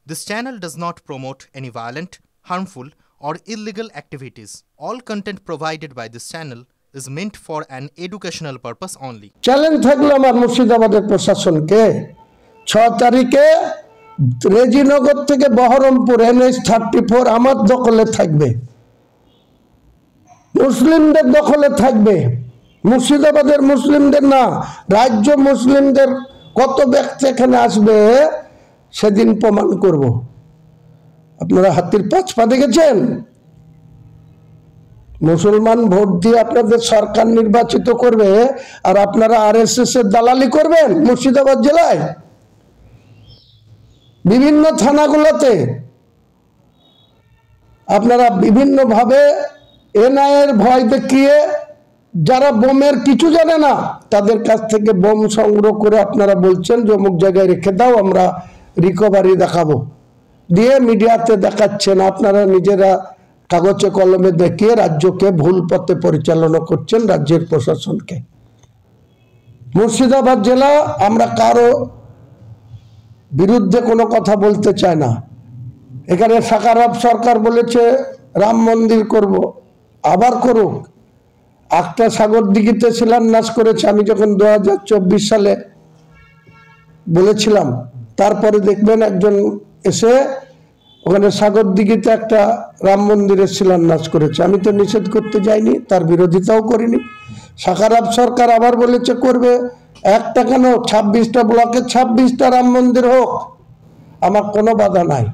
This channel does not promote any violent, harmful, or illegal activities. All content provided by this channel is meant for an educational purpose only. Challenge থাকলো আমার মুর্শিদাবাদের প্রশাসনকে 6 তারিখে রেজিনগর থেকে Baharampur NH 34 আমার দখলে থাকবে, মুসলিমদের দখলে থাকবে। মুর্শিদাবাদের মুসলিমদের না, রাজ্য মুসলিমদের কত ব্যক্তি এখানে আসবে সেদিন প্রমাণ করব। আপনারা হাতির 5 পা দেখেছেন? মুসলমান ভোট দিয়ে আপনাদের সরকার নির্বাচিত করবে আর আপনারা RSS এর দালালি করবেন। মুর্শিদাবাদ জেলায় বিভিন্ন থানাগুলোতে আপনারা বিভিন্নভাবে NIA-র ভয় দেখিয়ে যারা বোমের কিছু জানে না তাদের কাছ থেকে বোম সংগ্রহ করে আপনারা বলছেন যে অমুক জায়গায় রেখে দাও, আমরা রিকভারি দেখাবো, দিয়ে মিডিয়াতে দেখাচ্ছেন। আপনারা নিজেরা কাগজে কলমে দেখিয়ে রাজ্যকে ভুল পথে পরিচালনা করছেন, রাজ্যের প্রশাসনকে। মুর্শিদাবাদ জেলা আমরা কারো বিরুদ্ধে কোনো কথা বলতে চাই না। এখানে সাকারাব সরকার বলেছে রাম মন্দির করব, আবার করুক। একটা সাগর দিঘিতে শিলান্যাস করেছে, আমি যখন 2024 সালে বলেছিলাম, তারপরে দেখবেন একজন এসে ওখানে সাগর দিঘিতে একটা রাম মন্দিরের শিলান্যাস করেছে। আমি তো নিষেধ করতে যাইনি, তার বিরোধিতাও করিনি। সাকারাব সরকার আবার বলেছে করবে, একটা কেন 26টা ব্লকে 26টা রাম মন্দির হোক, আমার কোনো বাধা নাই।